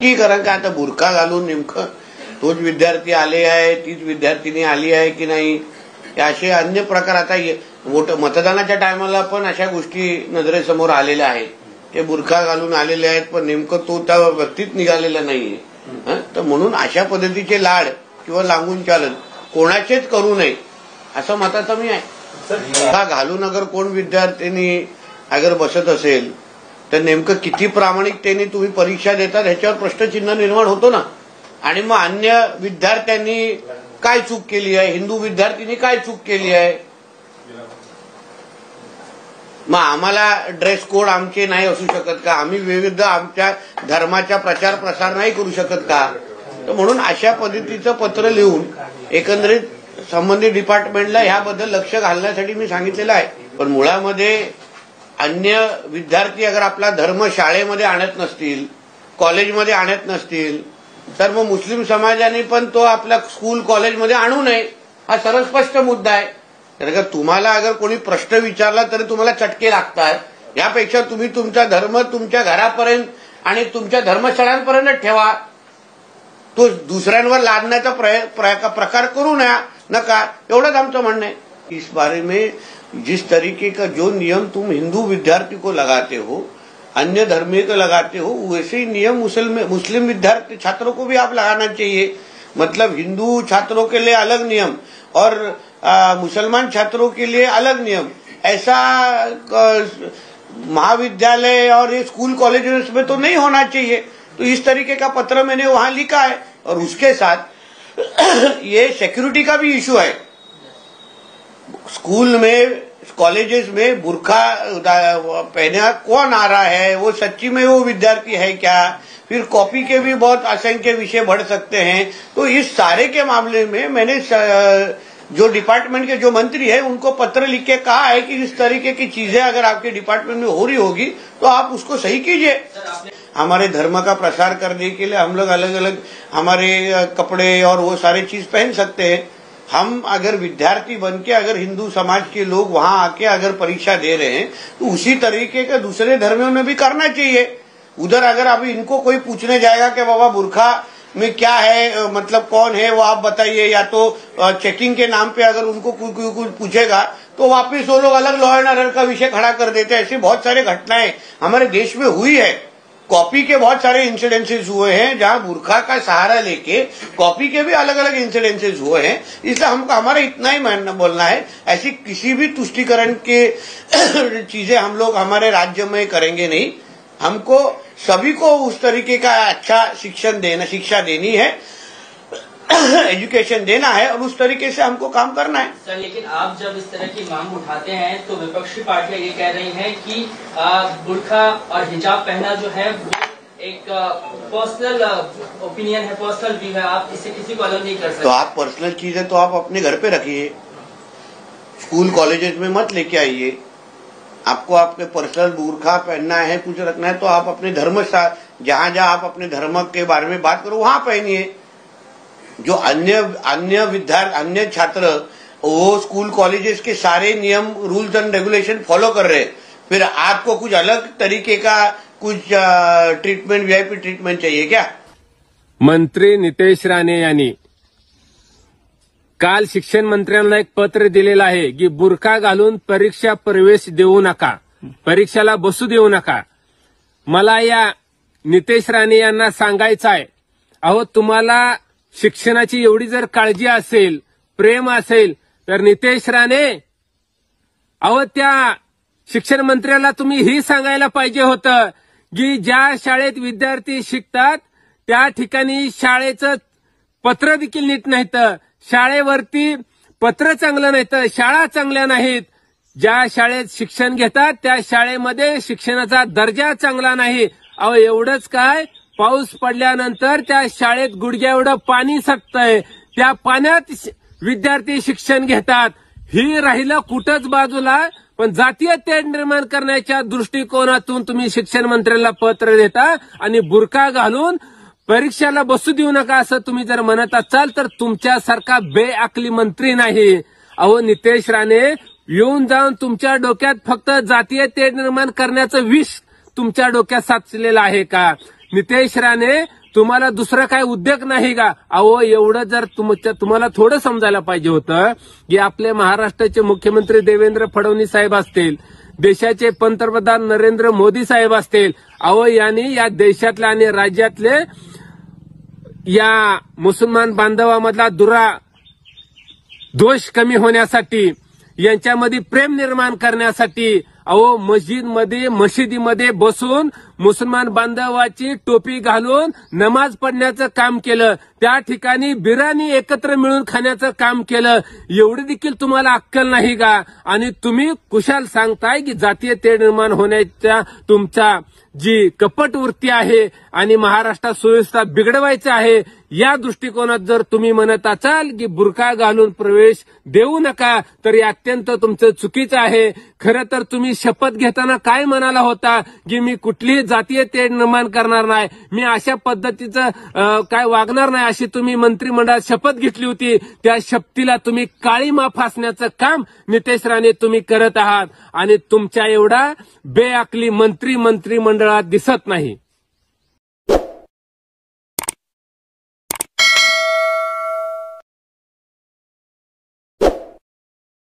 की कारण का आता बुरखा घालून नेमकं तोच विद्यार्थी आले आहे, तीच विद्यार्थिनी आली आहे की नाही, असे अन्य प्रकार आता मतदानाच्या टायमाला पण अशा गोष्टी नजरेसमोर आलेल्या आहेत. ते बुरखा घालून आलेले आहेत पण नेमकं तो त्या व्यक्तीत निघालेला नाहीये. तर म्हणून अशा पद्धतीचे लाड किंवा लागून चालन कोणाचेच करू नये असं मताचा मी आहे. बुरखा घालून अगर कोण विद्यार्थिनी अगर बसत असेल तर नेमकं किती प्रामाणिकतेने तुम्ही परीक्षा देतात ह्याच्यावर प्रश्नचिन्ह निर्माण होतो ना. आणि मग अन्य विद्यार्थ्यांनी काय चूक केली आहे, हिंदू विद्यार्थ्यांनी काय चूक केली आहे, मग आम्हाला ड्रेस कोड आमचे नाही असू शकत का, आम्ही विविध आमच्या धर्माचा प्रचार प्रसार नाही करू शकत का. तर म्हणून अशा पद्धतीचं पत्र लिहून एकंदरीत संबंधित डिपार्टमेंटला ह्याबद्दल लक्ष घालण्यासाठी मी सांगितलेलं आहे. पण मुळामध्ये अन्य विद्यार्थी अगर आपला धर्म शाळेमध्ये आणत नसतील, कॉलेजमध्ये आणत नसतील, तर मग मुस्लिम समाजाने पण तो आपल्या स्कूल कॉलेजमध्ये आणू नये हा सरळ स्पष्ट मुद्दा आहे. तर तुम्हाला अगर कोणी प्रश्न विचारला तरी तुम्हाला चटके लागतात. यापेक्षा तुम्ही तुमचा धर्म तुमच्या घरापर्यंत आणि तुमच्या धर्मशाळांपर्यंत ठेवा. तो दुसऱ्यांवर लादण्याचा प्रकार करू नका, एवढंच आमचं म्हणणं आहे. इस बारे में जिस तरीके का जो नियम तुम हिंदू विद्यार्थी को लगाते हो, अन्य धर्मी को लगाते हो, वैसे ही नियम मुस्लिम विद्यार्थी छात्रों को भी आप लगाना चाहिए. मतलब हिंदू छात्रों के लिए अलग नियम और मुसलमान छात्रों के लिए अलग नियम, ऐसा महाविद्यालय और ये स्कूल कॉलेज में तो नहीं होना चाहिए. तो इस तरीके का पत्र मैंने वहां लिखा है. और उसके साथ ये सिक्योरिटी का भी इशू है. स्कूल में कॉलेजेस में बुरखा पहना कौन आ रहा है, वो सच्ची में वो विद्यार्थी है क्या, फिर कॉपी के भी बहुत असंख्य विषय बढ़ सकते हैं. तो इस सारे के मामले में मैंने जो डिपार्टमेंट के जो मंत्री है उनको पत्र लिख के कहा है कि इस तरीके की चीजें अगर आपके डिपार्टमेंट में हो रही होगी तो आप उसको सही कीजिए. हमारे धर्म का प्रसार करने के लिए हम लोग अलग अलग हमारे कपड़े और वो सारी चीज पहन सकते हैं. हम अगर विद्यार्थी बन के अगर हिंदू समाज के लोग वहां आके अगर परीक्षा दे रहे हैं तो उसी तरीके का दूसरे धर्मों में भी करना चाहिए. उधर अगर अभी इनको कोई पूछने जाएगा कि बाबा बुरखा में क्या है, मतलब कौन है वो आप बताइए, या तो चेकिंग के नाम पे अगर उनको कुछ पूछेगा तो वापिस वो लोग अलग लॉ एंड ऑर्डर का विषय खड़ा कर देते हैं. ऐसी बहुत सारी घटनाएं हमारे देश में हुई है. कॉपी के बहुत सारे इंसिडेंसेस हुए हैं जहां बुरखा का सहारा लेके कॉपी के भी अलग अलग इंसिडेंसेस हुए हैं. इसलिए हमको हमारा इतना ही बोलना है, ऐसी किसी भी तुष्टीकरण के चीजें हम लोग हमारे राज्य में करेंगे नहीं. हमको सभी को उस तरीके का अच्छा शिक्षा देनी है, एजुकेशन देना है और उस तरीके से हमको काम करना है. सर, लेकिन आप जब इस तरह की मांग उठाते हैं तो विपक्षी पार्टियां ये कह रही हैं कि बुर्खा और हिजाब पहना जो है एक पर्सनल ओपिनियन है, पर्सनल व्यू है, आप इससे किसी को अलग नहीं कर सकते. तो आप पर्सनल चीज है तो आप अपने घर पे रखिए, स्कूल कॉलेजेस में मत लेके आइए. आपको आपके पर्सनल बुरखा पहनना है, कुछ रखना है तो आप अपने धर्म जहां जहां आप अपने धर्म के बारे में बात करो वहां पहनिए. जो अन्य छात्र वो स्कूल कॉलेजेस के सारे नियम रूल्स एंड रेगुलेशन फॉलो कर रहे हैं, फिर आपको कुछ अलग तरीके का कुछ ट्रीटमेंट, वीआईपी ट्रीटमेंट चाहिए क्या. मंत्री नितेश राणे यांनी काल शिक्षण मंत्र्यांना एक पत्र दिलेलं आहे की बुरखा घालून परीक्षा प्रवेश देऊ नका, परीक्षेला बसू देऊ नका. मला या नितेश राणे यांना सांगायचं आहे, अहो तुम्हाला शिक्षणाची एवढी जर काळजी असेल, प्रेम असेल तर नितेश राणे, अहो त्या शिक्षण मंत्र्याला तुम्ही ही सांगायला पाहिजे होतं की ज्या शाळेत विद्यार्थी शिकतात त्या ठिकाणी शाळेचं पत्र देखील नीट नाहीत, शाळेवरती पत्र चांगलं नाहीत, शाळा चांगल्या नाहीत. ज्या शाळेत शिक्षण घेतात त्या शाळेमध्ये शिक्षणाचा दर्जा चांगला नाही. अहो एवढंच काय, पाऊस पडल्यानंतर त्या शाळेत गुडघ्या एवढं पाणी साचतंय, त्या पाण्यात विद्यार्थी शिक्षण घेतात. ही राहिलं कुठंच बाजूला, पण जातीय तेढ निर्माण करण्याच्या दृष्टिकोनातून तुम्ही शिक्षण मंत्र्याला पत्र देता आणि बुरखा घालून परीक्षेला बसू देऊ नका असं तुम्ही जर म्हणत असाल तर तुमच्यासारखा बेअकली मंत्री नाही. अहो नितेश राणे, येऊन जाऊन तुमच्या डोक्यात फक्त जातीय तेढ निर्माण करण्याचं विष तुमच्या डोक्यात साचलेलं आहे का. नितेश राणे, तुम्हाला दुसरा काय उद्योग नाही का? अहो, एवढं जर तुम्हाला थोडं समजायला पाहिजे होतं की आपले महाराष्ट्राचे मुख्यमंत्री देवेंद्र फडणवीस साहेब असतील, देशाचे पंतप्रधान नरेंद्र मोदी साहेब असतील, अहो यांनी या देशातल्या आणि राज्यातले या मुसलमान बांधवामधला दोष कमी होण्यासाठी, यांच्यामध्ये प्रेम निर्माण करण्यासाठी अहो मशिदीमध्ये बसून मुसलमान बांधवाची टोपी घालून नमाज पढण्याचं काम केलं, त्या ठिकाणी बिर्याणी एकत्र मिळून खाण्याचं काम केलं. एवढी देखील तुम्हाला अक्कल नाही का? आणि तुम्ही कुशाल सांगताय की जातीय तेढ निर्माण होण्याच्या तुमच्या जी कपट वृत्ती आहे आणि महाराष्ट्रात सुव्यवस्था बिघडवायची आहे, या दृष्टिकोनात जर तुम्ही म्हणत असाल की बुरखा घालून प्रवेश देऊ नका, तर हे अत्यंत तुमचं चुकीचं आहे. खरं तर तुम्ही शपथ घेताना काय म्हणाला होता की मी कुठलीही जातीय तेढ निर्माण करणार नाही, मी अशा पद्धतीचं काय वागणार नाही, अशी तुम्ही मंत्रिमंडळात शपथ घेतली होती. त्या शपथीला तुम्ही काळीमा फासण्याचं काम नितेश राणे तुम्ही करत आहात आणि तुमच्या एवढा बेअक्ली मंत्रिमंडळात दिसत नाही.